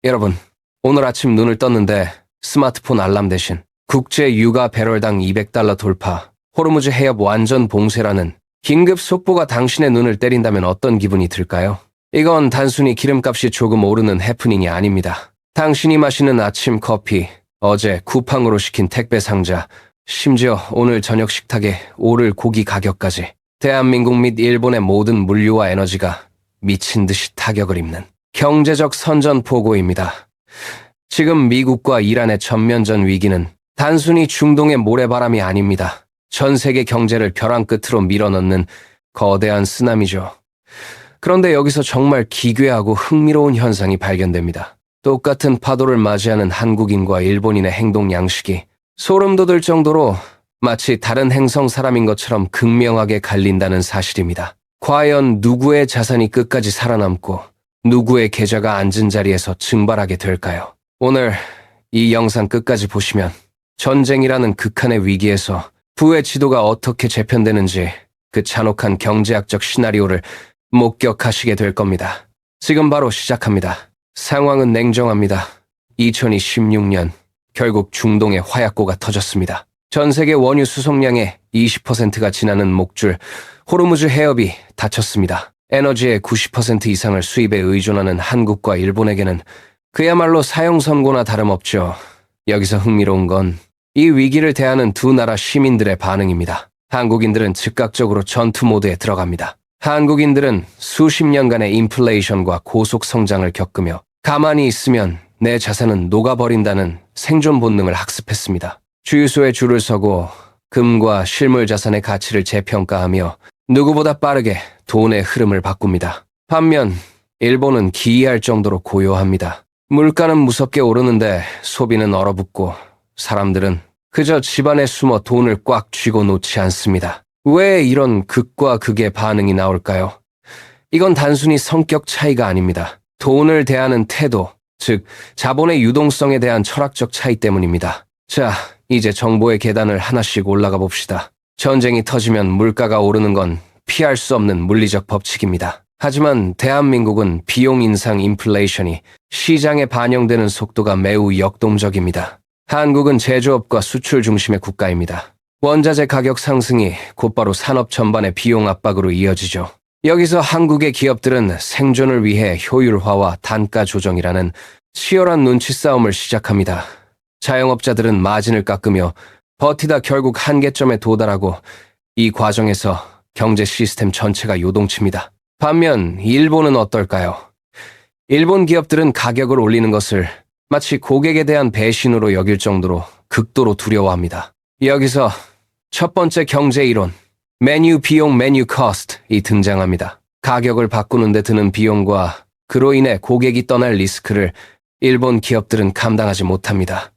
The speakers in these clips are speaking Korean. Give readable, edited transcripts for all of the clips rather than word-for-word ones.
여러분, 오늘 아침 눈을 떴는데 스마트폰 알람 대신 국제 유가 배럴당 $200 돌파, 호르무즈 해협 완전 봉쇄라는 긴급 속보가 당신의 눈을 때린다면 어떤 기분이 들까요? 이건 단순히 기름값이 조금 오르는 해프닝이 아닙니다. 당신이 마시는 아침 커피, 어제 쿠팡으로 시킨 택배 상자, 심지어 오늘 저녁 식탁에 오를 고기 가격까지 대한민국 및 일본의 모든 물류와 에너지가 미친 듯이 타격을 입는 경제적 선전포고입니다. 지금 미국과 이란의 전면전 위기는 단순히 중동의 모래바람이 아닙니다. 전 세계 경제를 벼랑 끝으로 밀어넣는 거대한 쓰나미죠. 그런데 여기서 정말 기괴하고 흥미로운 현상이 발견됩니다. 똑같은 파도를 맞이하는 한국인과 일본인의 행동 양식이 소름 돋을 정도로 마치 다른 행성 사람인 것처럼 극명하게 갈린다는 사실입니다. 과연 누구의 자산이 끝까지 살아남고 누구의 계좌가 앉은 자리에서 증발하게 될까요? 오늘 이 영상 끝까지 보시면 전쟁이라는 극한의 위기에서 부의 지도가 어떻게 재편되는지 그 잔혹한 경제학적 시나리오를 목격하시게 될 겁니다. 지금 바로 시작합니다. 상황은 냉정합니다. 2026년 결국 중동의 화약고가 터졌습니다. 전 세계 원유 수송량의 20%가 지나는 목줄 호르무즈 해협이 닫혔습니다. 에너지의 90% 이상을 수입에 의존하는 한국과 일본에게는 그야말로 사형 선고나 다름없죠. 여기서 흥미로운 건 이 위기를 대하는 두 나라 시민들의 반응입니다. 한국인들은 즉각적으로 전투 모드에 들어갑니다. 한국인들은 수십 년간의 인플레이션과 고속 성장을 겪으며 가만히 있으면 내 자산은 녹아버린다는 생존 본능을 학습했습니다. 주유소에 줄을 서고 금과 실물 자산의 가치를 재평가하며 누구보다 빠르게 돈의 흐름을 바꿉니다. 반면 일본은 기이할 정도로 고요합니다. 물가는 무섭게 오르는데 소비는 얼어붙고 사람들은 그저 집안에 숨어 돈을 꽉 쥐고 놓지 않습니다. 왜 이런 극과 극의 반응이 나올까요? 이건 단순히 성격 차이가 아닙니다. 돈을 대하는 태도, 즉 자본의 유동성에 대한 철학적 차이 때문입니다. 자, 이제 정보의 계단을 하나씩 올라가 봅시다. 전쟁이 터지면 물가가 오르는 건 피할 수 없는 물리적 법칙입니다. 하지만 대한민국은 비용 인상 인플레이션이 시장에 반영되는 속도가 매우 역동적입니다. 한국은 제조업과 수출 중심의 국가입니다. 원자재 가격 상승이 곧바로 산업 전반의 비용 압박으로 이어지죠. 여기서 한국의 기업들은 생존을 위해 효율화와 단가 조정이라는 치열한 눈치 싸움을 시작합니다. 자영업자들은 마진을 깎으며 버티다 결국 한계점에 도달하고 이 과정에서 경제 시스템 전체가 요동칩니다. 반면 일본은 어떨까요? 일본 기업들은 가격을 올리는 것을 마치 고객에 대한 배신으로 여길 정도로 극도로 두려워합니다. 여기서 첫 번째 경제 이론, 메뉴 비용 메뉴 코스트이 등장합니다. 가격을 바꾸는 데 드는 비용과 그로 인해 고객이 떠날 리스크를 일본 기업들은 감당하지 못합니다.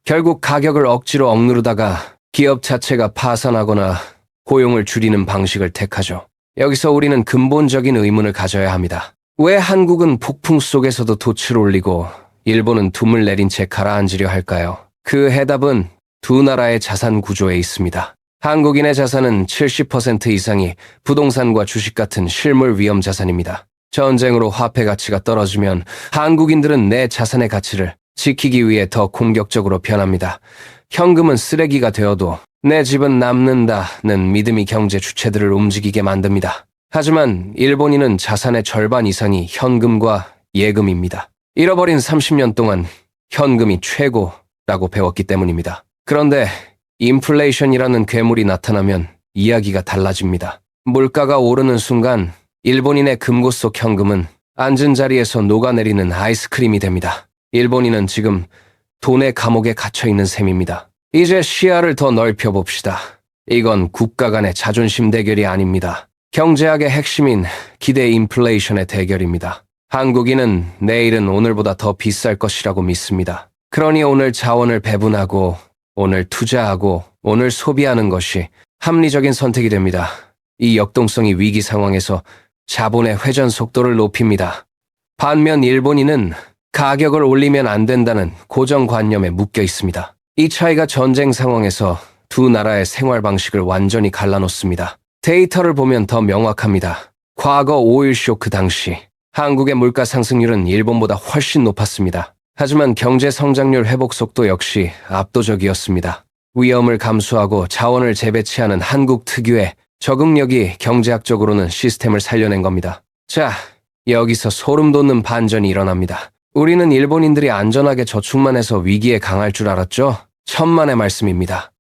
결국 가격을 억지로 억누르다가 기업 자체가 파산하거나 고용을 줄이는 방식을 택하죠. 여기서 우리는 근본적인 의문을 가져야 합니다. 왜 한국은 폭풍 속에서도 돛을 올리고 일본은 둠을 내린 채 가라앉으려 할까요? 그 해답은 두 나라의 자산 구조에 있습니다. 한국인의 자산은 70% 이상이 부동산과 주식 같은 실물 위험 자산입니다. 전쟁으로 화폐 가치가 떨어지면 한국인들은 내 자산의 가치를 지키기 위해 더 공격적으로 변합니다. 현금은 쓰레기가 되어도 내 집은 남는다는 믿음이 경제 주체들을 움직이게 만듭니다. 하지만 일본인은 자산의 절반 이상이 현금과 예금입니다. 잃어버린 30년 동안 현금이 최고라고 배웠기 때문입니다. 그런데 인플레이션이라는 괴물이 나타나면 이야기가 달라집니다. 물가가 오르는 순간 일본인의 금고 속 현금은 앉은 자리에서 녹아내리는 아이스크림이 됩니다. 일본인은 지금 돈의 감옥에 갇혀있는 셈입니다. 이제 시야를 더 넓혀봅시다. 이건 국가 간의 자존심 대결이 아닙니다. 경제학의 핵심인 기대 인플레이션의 대결입니다. 한국인은 내일은 오늘보다 더 비쌀 것이라고 믿습니다. 그러니 오늘 자원을 배분하고 오늘 투자하고 오늘 소비하는 것이 합리적인 선택이 됩니다. 이 역동성이 위기 상황에서 자본의 회전 속도를 높입니다. 반면 일본인은 가격을 올리면 안 된다는 고정관념에 묶여 있습니다. 이 차이가 전쟁 상황에서 두 나라의 생활 방식을 완전히 갈라놓습니다. 데이터를 보면 더 명확합니다. 과거 오일 쇼크 당시 한국의 물가 상승률은 일본보다 훨씬 높았습니다. 하지만 경제 성장률 회복 속도 역시 압도적이었습니다. 위험을 감수하고 자원을 재배치하는 한국 특유의 적응력이 경제학적으로는 시스템을 살려낸 겁니다. 자, 여기서 소름 돋는 반전이 일어납니다. 우리는 일본인들이 안전하게 저축만 해서 위기에 강할 줄 알았죠? 천만의 말씀입니다.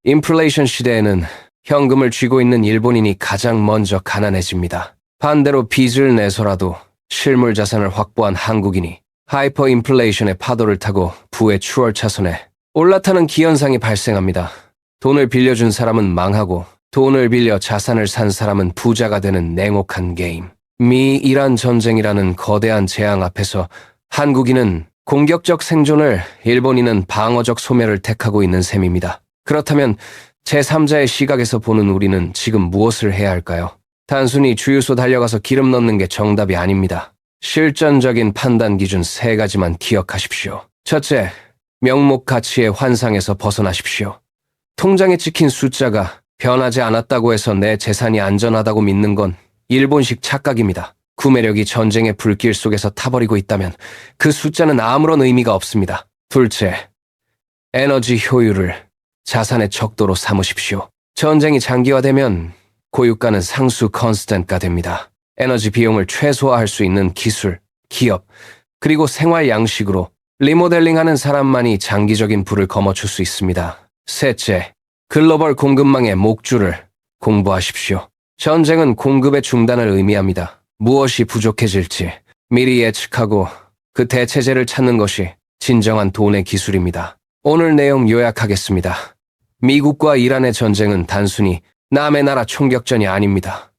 인플레이션 시대에는 현금을 쥐고 있는 일본인이 가장 먼저 가난해집니다. 반대로 빚을 내서라도 실물 자산을 확보한 한국인이 하이퍼 인플레이션의 파도를 타고 부의 추월차선에 올라타는 기현상이 발생합니다. 돈을 빌려준 사람은 망하고 돈을 빌려 자산을 산 사람은 부자가 되는 냉혹한 게임. 미-이란 전쟁이라는 거대한 재앙 앞에서 한국인은 공격적 생존을, 일본인은 방어적 소멸을 택하고 있는 셈입니다. 그렇다면 제3자의 시각에서 보는 우리는 지금 무엇을 해야 할까요? 단순히 주유소 달려가서 기름 넣는 게 정답이 아닙니다. 실전적인 판단 기준 3가지만 기억하십시오. 첫째, 명목 가치의 환상에서 벗어나십시오. 통장에 찍힌 숫자가 변하지 않았다고 해서 내 재산이 안전하다고 믿는 건 일본식 착각입니다. 구매력이 전쟁의 불길 속에서 타버리고 있다면 그 숫자는 아무런 의미가 없습니다. 둘째, 에너지 효율을 자산의 척도로 삼으십시오. 전쟁이 장기화되면 고유가는 상수 컨스턴트가 됩니다. 에너지 비용을 최소화할 수 있는 기술, 기업, 그리고 생활 양식으로 리모델링하는 사람만이 장기적인 부를 거머쥘 수 있습니다. 셋째, 글로벌 공급망의 목줄을 공부하십시오. 전쟁은 공급의 중단을 의미합니다. 무엇이 부족해질지 미리 예측하고 그 대체제를 찾는 것이 진정한 돈의 기술입니다. 오늘 내용 요약하겠습니다. 미국과 이란의 전쟁은 단순히 남의 나라 총격전이 아닙니다.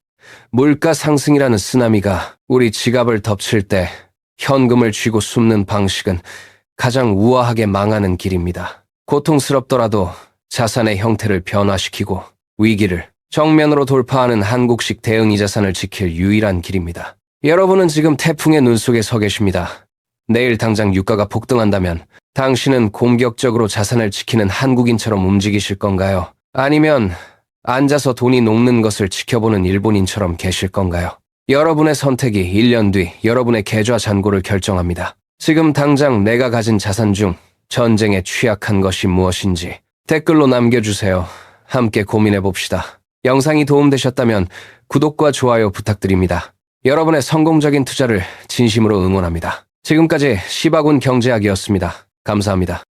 물가 상승이라는 쓰나미가 우리 지갑을 덮칠 때 현금을 쥐고 숨는 방식은 가장 우아하게 망하는 길입니다. 고통스럽더라도 자산의 형태를 변화시키고 위기를 정면으로 돌파하는 한국식 대응이 자산을 지킬 유일한 길입니다. 여러분은 지금 태풍의 눈 속에 서 계십니다. 내일 당장 유가가 폭등한다면 당신은 공격적으로 자산을 지키는 한국인처럼 움직이실 건가요? 아니면 앉아서 돈이 녹는 것을 지켜보는 일본인처럼 계실 건가요? 여러분의 선택이 1년 뒤 여러분의 계좌 잔고를 결정합니다. 지금 당장 내가 가진 자산 중 전쟁에 취약한 것이 무엇인지 댓글로 남겨주세요. 함께 고민해봅시다. 영상이 도움되셨다면 구독과 좋아요 부탁드립니다. 여러분의 성공적인 투자를 진심으로 응원합니다. 지금까지 시바군 경제학이었습니다. 감사합니다.